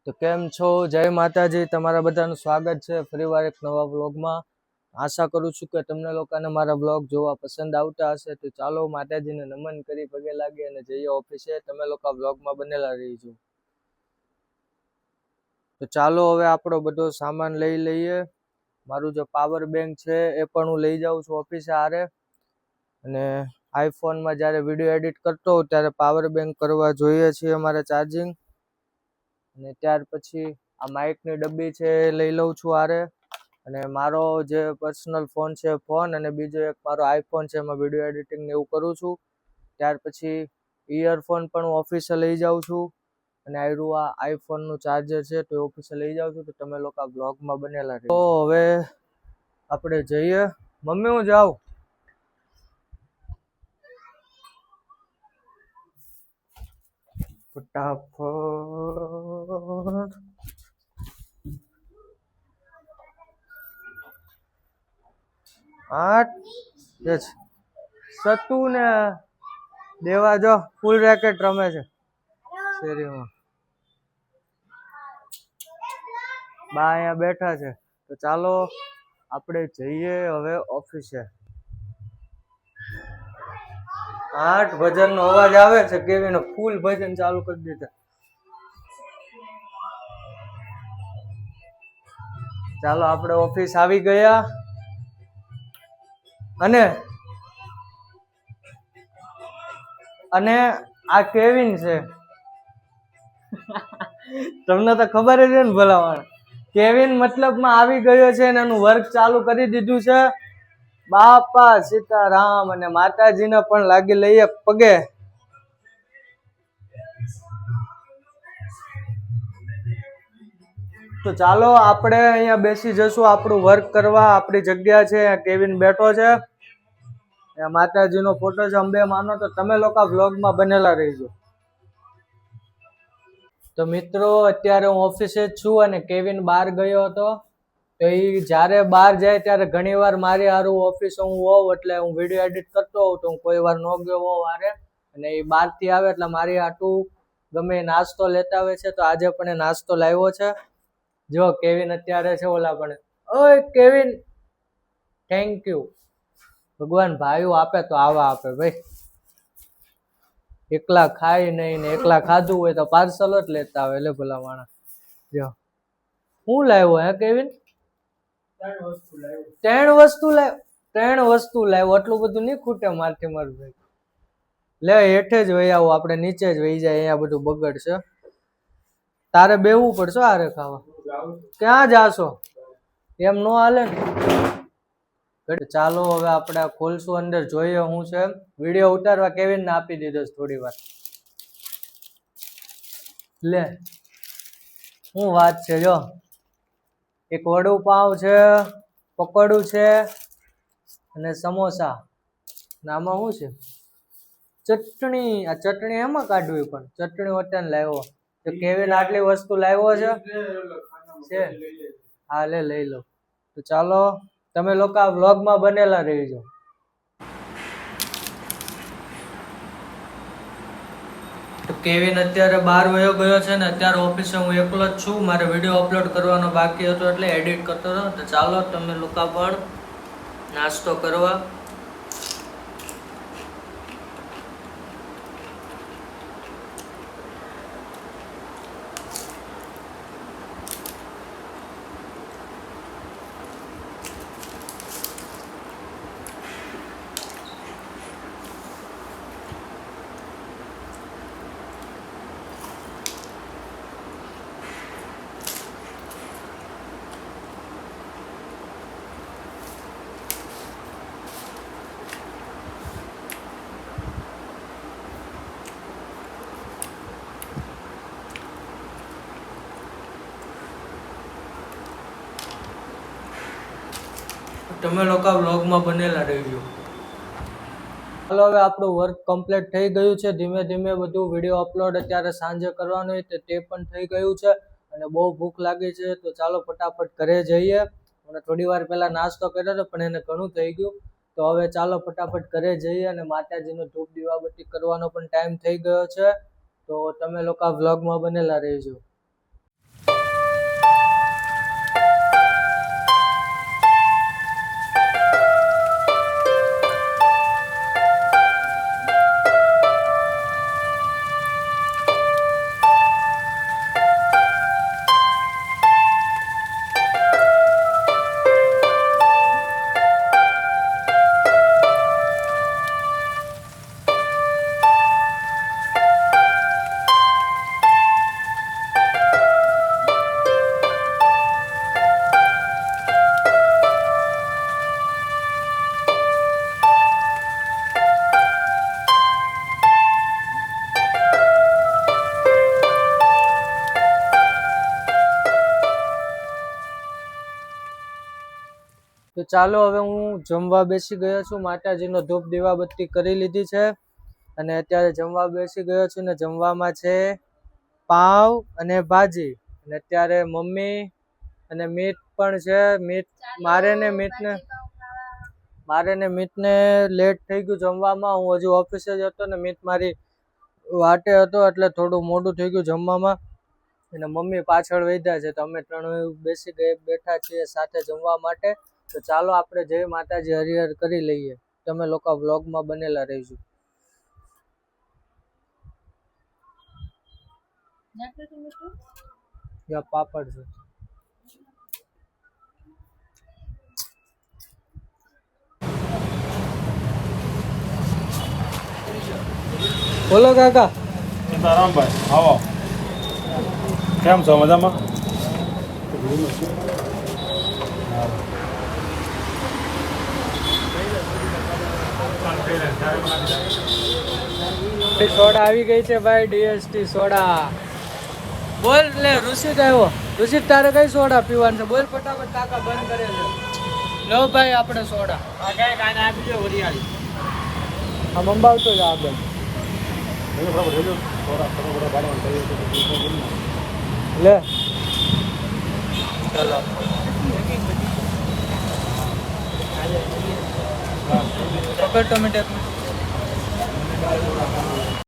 તો કેમ છો? જય માતાજી. તમારા બધાનું સ્વાગત છે ફરીવાર એક નવા વ્લોગમાં. આશા કરું છું કે તમને લોકોને મારા વ્લોગ જોવા પસંદ આવતા હશે. તો ચાલો માતાજીને નમન કરી પગે લાગી અને જઈએ ઓફિસે. તમે લોકો વ્લોગમાં બનેલા રહીજો. તો ચાલો હવે આપણો બધો સામાન લઈ લઈએ. મારું જે પાવર બેંક છે એ પણ હું લઈ જાઉં છું ઓફિસે હારે. અને આઈફોનમાં જ્યારે વિડીયો એડિટ કરતો હોઉં ત્યારે પાવર બેંક કરવા જોઈએ છીએ અમારે ચાર્જિંગ. અને ત્યાર પછી આ માઇકની ડબ્બી છે એ લઈ લઉં છું હારે. અને મારો જે પર્સનલ ફોન છે ફોન, અને બીજો એક મારો આઈફોન છે, એમાં વિડીયો એડિટિંગ ને એવું કરું છું. ત્યાર પછી ઇયરફોન પણ હું ઓફિસે લઈ જાઉં છું. અને આયરું આ આઈફોનનું ચાર્જર છે તો ઓફિસે લઈ જાઉં છું. તો તમે લોકો આ બ્લોગમાં બનેલા રહેજો. તો હવે આપણે જઈએ. મમ્મી હું જાઉં. ફટાફટ 8 સતુ ને દેવા જો ફૂલ રેકેટ રમે છે શેરીમાં. બા અહીંયા બેઠા છે. તો ચાલો આપણે જઈએ હવે ઓફિસે. 8 ભજનનો અવાજ આવે છે. કેવીને ફૂલ ભજન ચાલુ કરી દીધા. ચાલો આપણે ઓફિસ આવી ગયા. અને આ કેવિન છે. તમને તો ખબર જ છે ને ભલામણ. કેવિન મતલબમાં આવી ગયો છે અને એનું વર્ક ચાલુ કરી દીધું છે. બાપા સીતારામ. અને માતાજીને પણ લાગી લઈએ પગે. તો ચાલો આપણે અહીંયા બેસી જશું આપણું વર્ક કરવા. આપણી જગ્યા છે. કેવિન બેઠો છે. માતાજીનો ફોટો છે અંબે માનો. તો તમે લોકો વ્લોગમાં બનેલા રહીજો. તો મિત્રો અત્યારે હું ઓફિસે જ છું અને કેવિન બહાર ગયો હતો. તો એ જ્યારે બહાર જાય ત્યારે ઘણીવાર મારી હારું ઓફિસે હું હોઉં એટલે હું વિડીયો એડિટ કરતો હોઉં તો હું કોઈ વાર ન ગયો હોઉં હારે. અને એ બહારથી આવે એટલે મારી હાટું ગમે નાસ્તો લેતા આવે છે. તો આજે પણ એ નાસ્તો લાવ્યો છે. જો કેવિન અત્યારે છે ઓલા પણ. ઓય કેવિન, થેન્ક યુ. ભગવાન ભાઈઓ આપે તો આવા આપે ભાઈ. એકલા ખાય નહીં ને એકલા ખાધું હોય તો પાર્સલ જ લેતા આવે. એટલે ભલા માણસ. જો હું લાવ્યો હે કેવિન? 3 વસ્તુ લાવ્યો. આટલું બધું નહીં ખૂટે મારથી મારું ભાઈ. લે હેઠે જ વહી આવું. આપણે નીચે જ વહી જાય. અહીંયા બધું બગડશે. તારે બેવું પડશે હારે ખાવા. ક્યાં જાશો? એમ નો હાલે ને. ચાલો હવે આપણે ખોલશું અંદર, જોઈએ શું છે. વિડીયો ઉતારવા કેવિનને આપી દીધો થોડી વાર. લે શું વાત છે. જો એક વડુપાવ છે, પકોડું છે અને સમોસા. આમાં શું છે? ચટણી. આ ચટણી એમાં કાઢવી પણ ચટણી વટન લાવ્યો. તો કેવિન આટલી વસ્તુ લાવ્યો છે. હા લે લઈ લો. તો ચાલો તમે લોકો આ વ્લોગમાં બનેલા રહીજો. તો કેવિન અત્યારે બહાર વયો ગયો છે ને અત્યારે ઓફિસે હું એકલો જ છું. મારે વિડીયો અપલોડ કરવાનો બાકી હતો એટલે એડિટ કરતો હતો. તો ચાલો તમે લોકો પણ નાસ્તો કરવા. તમે લોકો વ્લોગમાં બનેલા રહેજો. ચાલો હવે આપણું વર્ક કમ્પ્લીટ થઈ ગયું છે. ધીમે ધીમે બધું વિડીયો અપલોડ અત્યારે સાંજે કરવાનું હોય તે પણ થઈ ગયું છે. અને બહુ ભૂખ લાગી છે તો ચાલો ફટાફટ ઘરે જઈએ. અને થોડી વાર પહેલા નાસ્તો કર્યો હતો પણ એને ઘણું થઈ ગયું. તો હવે ચાલો ફટાફટ ઘરે જઈએ અને માતાજીનો ધૂપ દીવાબત્તી કરવાનો પણ ટાઈમ થઈ ગયો છે. તો તમે લોકો વ્લોગમાં બનેલા રહેજો. તો ચાલો હવે હું જમવા બેસી ગયો છું. માતાજીનો ધૂપ દીવાબત્તી કરી લીધી છે અને અત્યારે જમવા બેસી ગયો છું ને જમવામાં છે પાવ અને ભાજી અને અત્યારે મમ્મી અને મીત પણ છે. મારે ને મીતને લેટ થઈ ગયું જમવામાં. હું હજુ ઓફિસે જ હતો ને મીત મારી વાટે હતો એટલે થોડું મોડું થઈ ગયું જમવામાં અને મમ્મી પાછળ વૈધા છે તો અમે ત્રણ બેઠા છીએ સાથે જમવા માટે. તો ચાલો આપણે જય માતાજી હરિહર કરી લઈએ. તમે લોકો વ્લોગમાં બનેલા રહીજો. પાપડ છે. બોલો કાકા. સીતારામભાઈ આવો. કેમ છો? મજામાં? સોડા આવી ગઈ છે ભાઈ, ડીએસટી સોડા. બોલ લે ઋષિત આવ્યો. ઋષિત તારે કઈ સોડા પીવાની છે? બોલ ફટાફટ, કાકા બંધ કરે છે. લો ભાઈ આપણે સોડા. આ કઈ કાને આપી દો વરિયાળી. આમ અંબાવતો જ આગળ. લે ચાલો પકડ ટોમેટો.